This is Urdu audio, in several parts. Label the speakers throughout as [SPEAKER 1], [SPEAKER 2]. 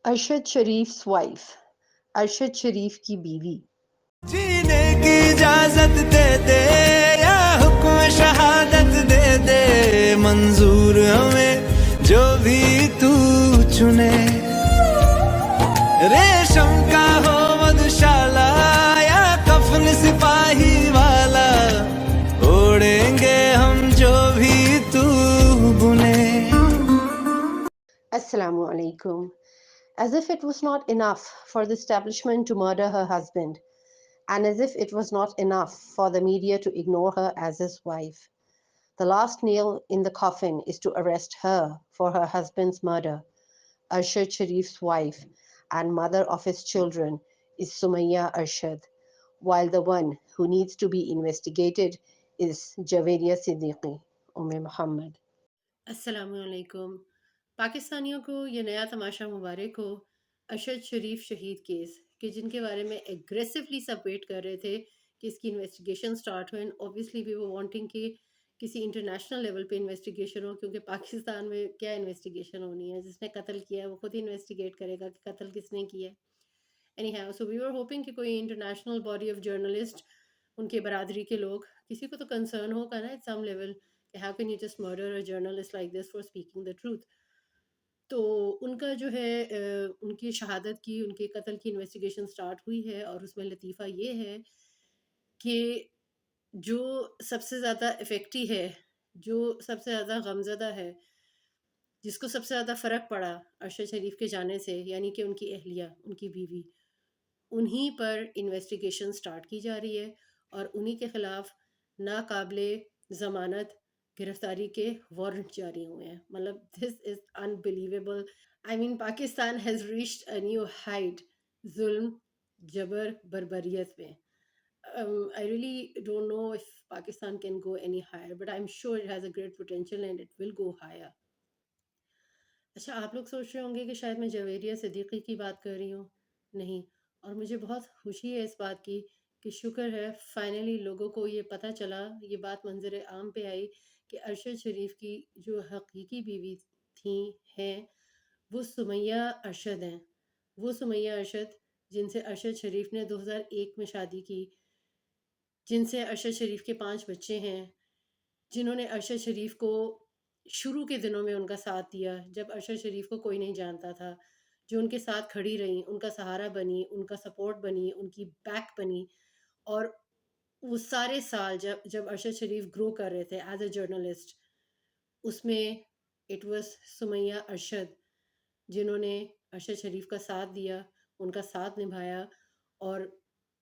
[SPEAKER 1] ارشد شریف's wife، ارشد شریف کی بیوی۔
[SPEAKER 2] جینے کی اجازت دے دے یا حکم شہادت دے دے، منظور ہمیں جو بھی تو چنے، ریشم کا ہو مدشالہ یا کفن سپاہی والا، اوڑھیں گے ہم جو بھی تو بنے۔
[SPEAKER 1] السلام علیکم۔ As if it was not enough for the establishment to murder her husband, and as if it was not enough for the media to ignore her as his wife, the last nail in the coffin is to arrest her for her husband's murder. Arshad Sharif's wife and mother of his children is Sumayya Arshad, while the one who needs to be investigated is Javeria Siddiqui, Muhammad.
[SPEAKER 3] السلام علیکم۔ پاکستانیوں کو یہ نیا تماشا مبارک ہو۔ ارشد شریف شہید کیس کہ جن کے بارے میں ایگریسولی سب ویٹ کر رہے تھے کہ اس کی انویسٹیگیشن سٹارٹ ہو، and obviously we were wanting کہ کسی انٹرنیشنل لیول پہ انویسٹیگیشن ہو، کیونکہ پاکستان میں کیا انویسٹیگیشن ہونی ہے؟ جس نے قتل کیا ہے وہ خود ہی انویسٹیگیٹ کرے گا کہ قتل کس نے کیا ہے۔ Anyhow, so we were hoping کہ کوئی انٹرنیشنل باڈی آف جرنلسٹ، ان کے برادری کے لوگ، کسی کو تو کنسرن ہوگا نا ایٹ سم لیول کہ how can you just murder a journalist like this for speaking the truth. تو ان کا جو ہے ان کی شہادت کی، ان کے قتل کی انویسٹیگیشن سٹارٹ ہوئی ہے، اور اس میں لطیفہ یہ ہے کہ جو سب سے زیادہ افیکٹی ہے، جو سب سے زیادہ غمزدہ ہے، جس کو سب سے زیادہ فرق پڑا ارشد شریف کے جانے سے، یعنی کہ ان کی اہلیہ، ان کی بیوی، انہی پر انویسٹیگیشن سٹارٹ کی جا رہی ہے، اور انہی کے خلاف ناقابل ضمانت گرفتاری کے وارنٹ جاری ہوئے ہیں۔ مطلب this is unbelievable. I mean Pakistan has reached a new height ظلم، جبر، بربریت میں۔ I really don't know if Pakistan can go any higher, but I'm sure it has a great potential and it will go higher. اچھا، آپ لوگ سوچ رہے ہوں گے کہ شاید میں جویریہ صدیقی کی بات کر رہی ہوں۔ نہیں، اور مجھے بہت خوشی ہے اس بات کی کہ شکر ہے فائنلی لوگوں کو یہ پتہ چلا، یہ بات منظر عام پہ آئی کہ ارشد شریف کی جو حقیقی بیوی تھیں ہیں وہ سمیہ ارشد ہیں۔ وہ سمیہ ارشد جن سے ارشد شریف نے 2001 میں شادی کی، جن سے ارشد شریف کے 5 بچے ہیں، جنہوں نے ارشد شریف کو شروع کے دنوں میں ان کا ساتھ دیا جب ارشد شریف کو کوئی نہیں جانتا تھا، جو ان کے ساتھ کھڑی رہیں، ان کا سہارا بنی، ان کا سپورٹ بنی، ان کی بیک بنی۔ اور وہ سارے سال جب ارشد شریف گرو کر رہے تھے ایز اے جرنلسٹ، اس میں اٹ واز سمیہ ارشد جنہوں نے ارشد شریف کا ساتھ دیا، ان کا ساتھ نبھایا، اور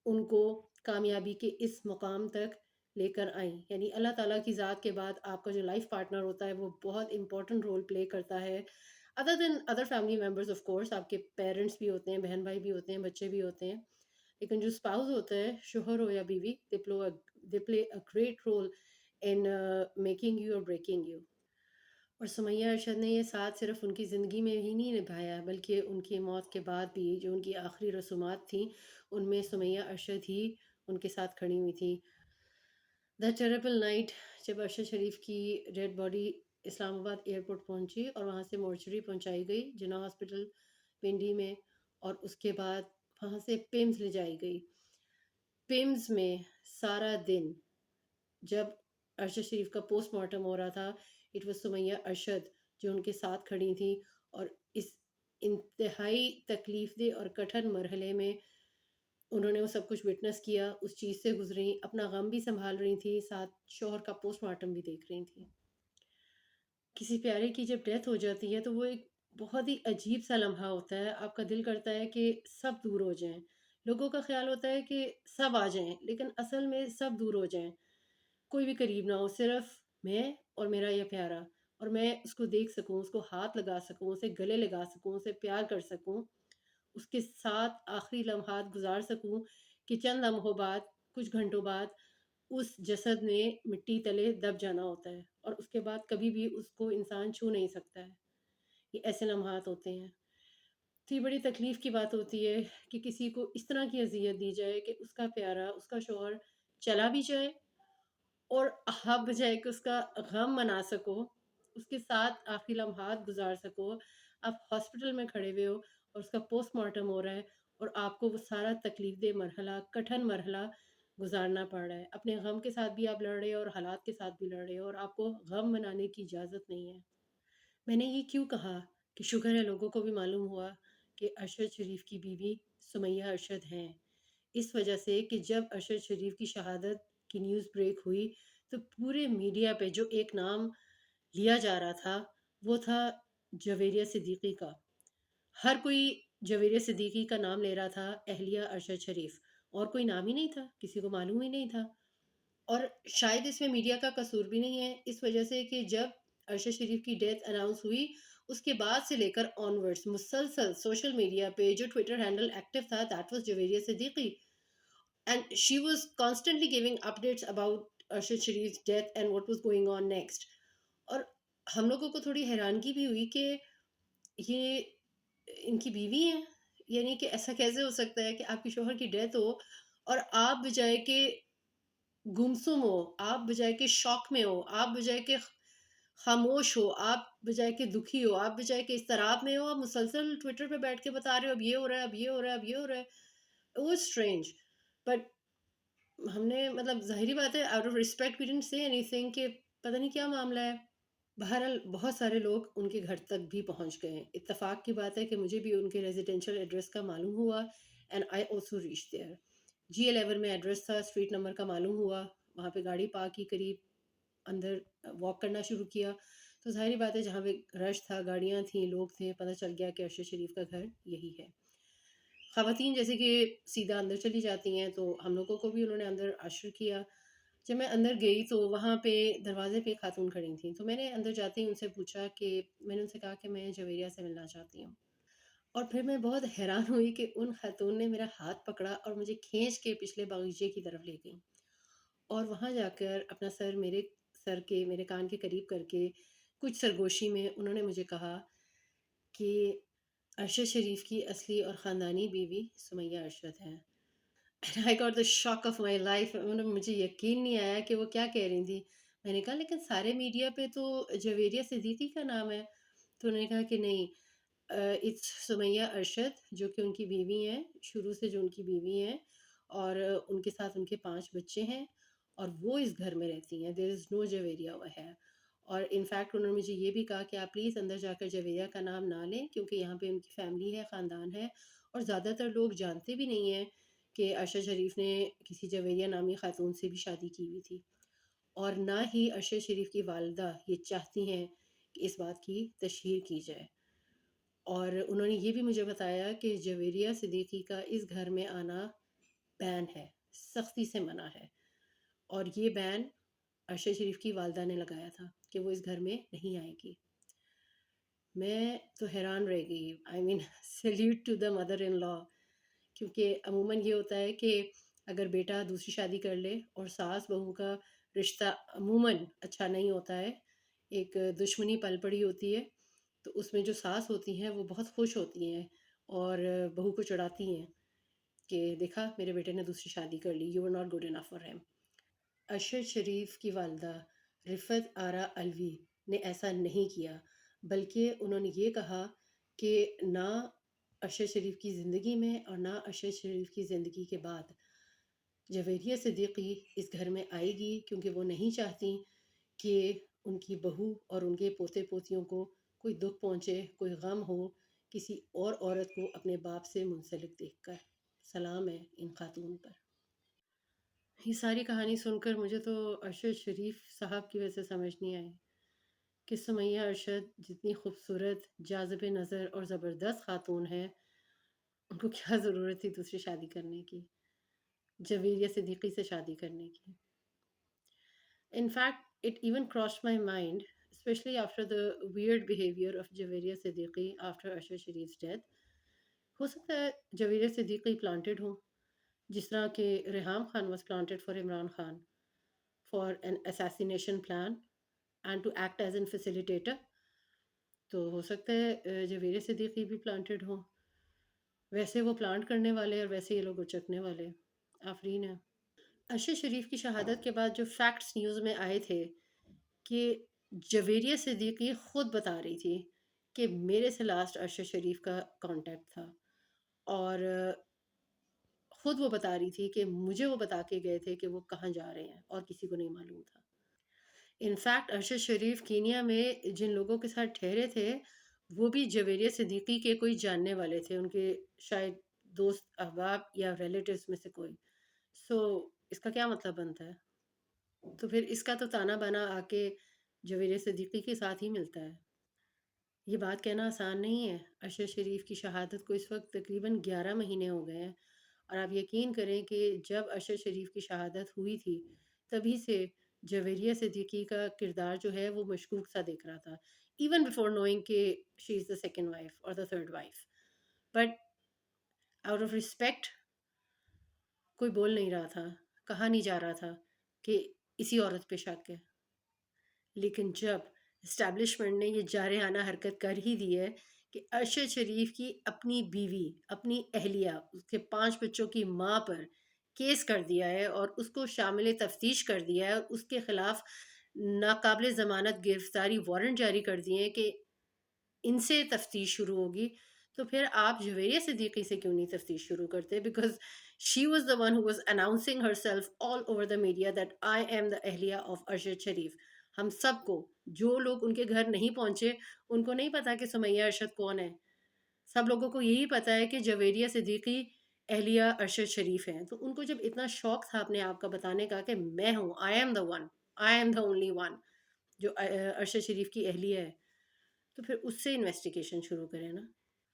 [SPEAKER 3] ان کو کامیابی کے اس مقام تک لے کر آئیں۔ یعنی اللہ تعالیٰ کی ذات کے بعد آپ کا جو لائف پارٹنر ہوتا ہے وہ بہت امپورٹنٹ رول پلے کرتا ہے، other than other family members of course. آپ کے پیرنٹس بھی ہوتے ہیں، بہن بھائی بھی ہوتے ہیں، بچے بھی ہوتے ہیں، لیکن جو اسپاؤز ہوتا ہے، شوہر ہو یا بیوی، they play a great role in making you or breaking you۔ اور سمیہ ارشد نے یہ ساتھ صرف ان کی زندگی میں ہی نہیں نبھایا، بلکہ ان کی موت کے بعد بھی جو ان کی آخری رسومات تھیں ان میں سمیہ ارشد ہی ان کے ساتھ کھڑی ہوئی تھی۔ دا ٹیریبل نائٹ، جب ارشد شریف کی ڈیڈ باڈی اسلام آباد ایئرپورٹ پہنچی اور وہاں سے مورچری پہنچائی گئی جناح ہاسپٹل پنڈی میں، اور اس کے بعد وہاں سے پیمز لے جائی گئی۔ پیمز میں سارا دن جب ارشد شریف کا پوسٹ مارٹم ہو رہا تھا، اٹ واز سمیہ ارشد جو ان کے ساتھ کھڑی تھیں، اور اس انتہائی تکلیف دہ اور کٹھن مرحلے میں انہوں نے وہ سب کچھ وٹنس کیا، اس چیز سے گزری، اپنا غم بھی سنبھال رہی تھیں، ساتھ شوہر کا پوسٹ مارٹم بھی دیکھ رہی تھیں۔ کسی پیارے کی جب ڈیتھ ہو جاتی ہے تو وہ ایک بہت ہی عجیب سا لمحہ ہوتا ہے، آپ کا دل کرتا ہے کہ سب دور ہو جائیں، لوگوں کا خیال ہوتا ہے کہ سب آ جائیں، لیکن اصل میں سب دور ہو جائیں، کوئی بھی قریب نہ ہو، صرف میں اور میرا یہ پیارا، اور میں اس کو دیکھ سکوں، اس کو ہاتھ لگا سکوں، اسے گلے لگا سکوں، اسے پیار کر سکوں، اس کے ساتھ آخری لمحات گزار سکوں کہ چند لمحوں بعد، کچھ گھنٹوں بعد اس جسد نے مٹی تلے دب جانا ہوتا ہے، اور اس کے بعد کبھی بھی اس کو انسان چھو نہیں سکتا ہے۔ یہ ایسے لمحات ہوتے ہیں۔ تو یہ بڑی تکلیف کی بات ہوتی ہے کہ کسی کو اس طرح کی اذیت دی جائے کہ اس کا پیارا، اس کا شوہر چلا بھی جائے اور آپ بجائے کہ اس کا غم منا سکو، اس کے ساتھ آخری لمحات گزار سکو، آپ ہاسپٹل میں کھڑے ہوئے ہو اور اس کا پوسٹ مارٹم ہو رہا ہے اور آپ کو وہ سارا تکلیف دہ مرحلہ، کٹھن مرحلہ گزارنا پڑ رہا ہے. اپنے غم کے ساتھ بھی آپ لڑ رہے ہو اور حالات کے ساتھ بھی لڑ رہے ہو اور آپ کو غم منانے کی اجازت نہیں ہے. میں نے یہ کیوں کہا کہ شکر ہے لوگوں کو بھی معلوم ہوا کہ ارشد شریف کی بیوی سمیہ ارشد ہیں. اس وجہ سے کہ جب ارشد شریف کی شہادت کی نیوز بریک ہوئی تو پورے میڈیا پہ جو ایک نام لیا جا رہا تھا وہ تھا جویریہ صدیقی کا. ہر کوئی جویریہ صدیقی کا نام لے رہا تھا، اہلیہ ارشد شریف، اور کوئی نام ہی نہیں تھا، کسی کو معلوم ہی نہیں تھا. اور شاید اس میں میڈیا کا قصور بھی نہیں ہے، اس وجہ سے کہ جب ارشد شریف کی ڈیتھ اناؤنس ہوئی اس کے بعد سے لے کر آنورڈس مسلسل سوشل میڈیا پہ جو ٹویٹر ہینڈل ایکٹیو تھا that was Javeria Siddiqui. And she was constantly giving updates about Arshad Sharif death and what was going on next. اور ہم لوگوں کو تھوڑی حیرانگی بھی ہوئی کہ یہ ان کی بیوی ہیں، یعنی کہ ایسا کیسے ہو سکتا ہے کہ آپ کے شوہر کی ڈیتھ ہو اور آپ بجائے کہ گمسم ہو، آپ بجائے کہ شوق میں ہو، آپ بجائے کہ خاموش ہو، آپ بجائے کہ دکھی ہو، آپ بجائے کہ اضطراب میں ہو، آپ مسلسل ٹویٹر پہ بیٹھ کے بتا رہے ہو اب یہ ہو رہا ہے، اب یہ ہو رہا ہے، اب یہ ہو رہا ہے. It was strange. بٹ ہم نے مطلب ظاہری بات ہے out of respect we didn't say anything کہ پتہ نہیں کیا معاملہ ہے. بہرحال بہت سارے لوگ ان کے گھر تک بھی پہنچ گئے ہیں. اتفاق کی بات ہے کہ مجھے بھی ان کے ریزیڈینشیل ایڈریس کا معلوم ہوا and I also reach their. G11 میں ایڈریس تھا، اسٹریٹ نمبر کا معلوم ہوا، وہاں پہ گاڑی پارک کی، قریب اندر واک کرنا شروع کیا تو ظاہری بات ہے جہاں پہ رش تھا، گاڑیاں تھیں، لوگ تھے، پتہ چل گیا کہ ارشد شریف کا گھر یہی ہے. خواتین جیسے کہ سیدھا اندر چلی جاتی ہیں تو ہم لوگوں کو بھی انہوں نے اندر عشر کیا. جب میں اندر گئی تو وہاں پہ دروازے پہ خاتون کھڑی تھیں تو میں نے اندر جاتے ہی ان سے پوچھا کہ میں نے ان سے کہا کہ میں جویریہ سے ملنا چاہتی ہوں. اور پھر میں بہت حیران ہوئی کہ ان خاتون نے میرا ہاتھ پکڑا اور مجھے کھینچ کے پچھلے باغیچے کی طرف لے گئیں اور وہاں جا کر اپنا سر میرے سر کے میرے کان کے قریب کر کے کچھ سرگوشی میں انہوں نے مجھے کہا کہ ارشد شریف کی اصلی اور خاندانی بیوی سمیہ ارشد ہیں. I got the shock of my life. مجھے یقین نہیں آیا کہ وہ کیا کہہ رہی تھی. میں نے کہا لیکن سارے میڈیا پہ تو جویریہ صدیقی کا نام ہے. تو انہوں نے کہا کہ نہیں، اٹس سمیہ ارشد جو کہ ان کی بیوی ہیں، شروع سے جو ان کی بیوی ہیں، اور ان کے ساتھ ان کے 5 بچے ہیں اور وہ اس گھر میں رہتی ہیں. دیر از نو جویریہ اوور ہیئر. اور انفیکٹ انہوں نے مجھے یہ بھی کہا کہ آپ پلیز اندر جا کر جویریہ کا نام نہ لیں کیونکہ یہاں پہ ان کی فیملی ہے، خاندان ہے، اور زیادہ تر لوگ جانتے بھی نہیں ہیں کہ ارشد شریف نے کسی جویریہ نامی خاتون سے بھی شادی کی ہوئی تھی. اور نہ ہی ارشد شریف کی والدہ یہ چاہتی ہیں کہ اس بات کی تشہیر کی جائے. اور انہوں نے یہ بھی مجھے بتایا کہ جویریہ صدیقی کا اس گھر میں آنا بین ہے، سختی سے منع ہے. اور یہ بین ارشد شریف کی والدہ نے لگایا تھا کہ وہ اس گھر میں نہیں آئے گی. میں تو حیران رہ گئی. آئی مین سیلیوٹ ٹو دا مدر ان لا. کیونکہ عموماً یہ ہوتا ہے کہ اگر بیٹا دوسری شادی کر لے اور ساس بہو کا رشتہ عموماً اچھا نہیں ہوتا ہے، ایک دشمنی پل پڑی ہوتی ہے، تو اس میں جو ساس ہوتی ہیں وہ بہت خوش ہوتی ہیں اور بہو کو چڑھاتی ہیں کہ دیکھا میرے بیٹے نے دوسری شادی کر لی، you are not good enough for him. Arshad Sharif کی والدہ رفت آرا الوی نے ایسا نہیں کیا، بلکہ انہوں نے یہ کہا کہ نہ ارشد شریف کی زندگی میں اور نہ ارشد شریف کی زندگی کے بعد جویریہ صدیقی اس گھر میں آئے گی کیونکہ وہ نہیں چاہتی کہ ان کی بہو اور ان کے پوتے پوتیوں کو کوئی دکھ پہنچے، کوئی غم ہو کسی اور عورت کو اپنے باپ سے منسلک دیکھ کر. سلام ہے ان خاتون پر. یہ ساری کہانی سن کر مجھے تو ارشد شریف صاحب کی وجہ سے سمجھ نہیں آئی کہ سمیہ ارشد جتنی خوبصورت، جاذب نظر اور زبردست خاتون ہے، ان کو کیا ضرورت تھی دوسری شادی کرنے کی، جویریہ صدیقی سے شادی کرنے کی. In fact, it even crossed my mind, especially after the weird behavior of Javeria Siddiqui after Arshad Sharif's death. ہو سکتا ہے جویریہ صدیقی planted ہوں، جس طرح کہ Reham Khan was planted for Imran Khan for an assassination plan and to act as an facilitator. تو ہو سکتا ہے جویریہ صدیقی بھی planted ہوں. ویسے وہ پلانٹ کرنے والے اور ویسے یہ لوگ اچکنے والے. آفرین ہے. ارشد شریف کی شہادت کے بعد جو فیکٹس نیوز میں آئے تھے کہ جویریہ صدیقی خود بتا رہی تھی کہ میرے سے لاسٹ ارشد شریف کا کانٹیکٹ تھا، اور خود وہ بتا رہی تھی کہ مجھے وہ بتا کے گئے تھے کہ وہ کہاں جا رہے ہیں اور کسی کو نہیں معلوم تھا۔ انفیکٹ ارشد شریف کینیا میں جن لوگوں کے ساتھ ٹھہرے تھے وہ بھی جویریہ صدیقی کے کوئی جاننے والے تھے، ان کے شاید دوست احباب یا ریلیٹیوز میں سے کوئی۔ سو اس کا کیا مطلب بنتا ہے؟ تو پھر اس کا تو تانا بانا آ کے جویریہ صدیقی کے ساتھ ہی ملتا ہے۔ یہ بات کہنا آسان نہیں ہے۔ ارشد شریف کی شہادت کو اس وقت تقریباً 11 مہینے ہو گئے ہیں، اور آپ یقین کریں کہ جب ارشد شریف کی شہادت ہوئی تھی تبھی سے جویریہ صدیقی کا کردار جو ہے وہ مشکوک سا دیکھ رہا تھا، ایون بفور نوئنگ کہ شی از دا سیکنڈ وائف اور the third wife, but out of respect کوئی بول نہیں رہا تھا، کہا نہیں جا رہا تھا کہ اسی عورت پہ شک ہے۔ لیکن جب اسٹیبلشمنٹ نے یہ جارحانہ حرکت کر ہی دی ہے کہ ارشد شریف کی اپنی بیوی، اپنی اہلیہ، اس کے 5 بچوں کی ماں پر کیس کر دیا ہے اور اس کو شامل تفتیش کر دیا ہے، اور اس کے خلاف ناقابل ضمانت گرفتاری وارنٹ جاری کر دیے ہیں کہ ان سے تفتیش شروع ہوگی، تو پھر آپ جویریہ صدیقی سے کیوں نہیں تفتیش شروع کرتے؟ Because she was the one who was announcing herself all over the media that I am the اہلیہ آف ارشد شریف۔ ہم سب کو، جو لوگ ان کے گھر نہیں پہنچے ان کو نہیں پتا کہ سمیہ ارشد کون ہے، سب لوگوں کو یہی پتا ہے کہ جویریہ صدیقی اہلیہ ارشد شریف ہیں۔ تو ان کو جب اتنا شوق تھا اپنے آپ کا بتانے کا کہ میں ہوں، آئی am the one, I am the only one جو ارشد شریف کی اہلیہ ہے، تو پھر اس سے انویسٹیگیشن شروع کریں نا۔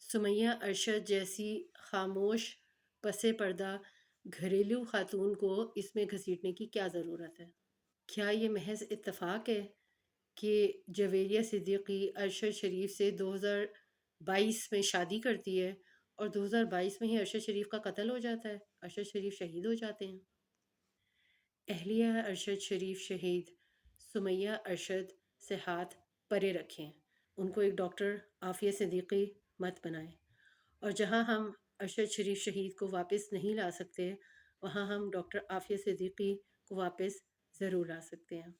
[SPEAKER 3] سمیہ ارشد جیسی خاموش پس پردہ گھریلو خاتون کو اس میں گھسیٹنے کی کیا ضرورت ہے؟ کیا یہ محض اتفاق ہے کہ جویریہ صدیقی ارشد شریف سے 2022 میں شادی کرتی ہے اور 2022 میں ہی ارشد شریف کا قتل ہو جاتا ہے، ارشد شریف شہید ہو جاتے ہیں؟ اہلیہ ارشد شریف شہید سمیہ ارشد سے ہاتھ پرے رکھیں، ان کو ایک ڈاکٹر عافیہ صدیقی مت بنائیں، اور جہاں ہم ارشد شریف شہید کو واپس نہیں لا سکتے وہاں ہم ڈاکٹر عافیہ صدیقی کو واپس ضرور لا سکتے ہیں۔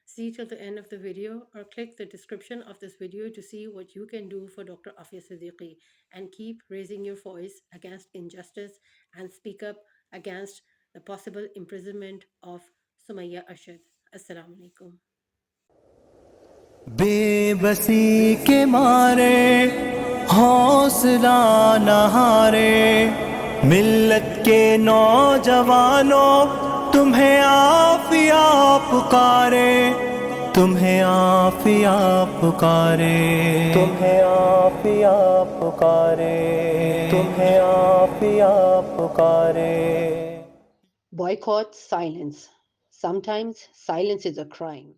[SPEAKER 3] See till the end of the video or click the description of this video to see what you can do for Dr. Afia Siddiqui, and keep raising your voice against injustice and speak up against the possible imprisonment of Sumayya Arshad. Assalamu alaikum.
[SPEAKER 2] بے بسی کے مارے حوصلہ نہ ہارے، ملت کے نوجوانوں تمہیں عافیہ پکارے، تمہیں عافیہ پکارے، تمہیں عافیہ پکارے، تمہیں عافیہ پکارے۔
[SPEAKER 1] Boycott silence. Sometimes silence is a crime.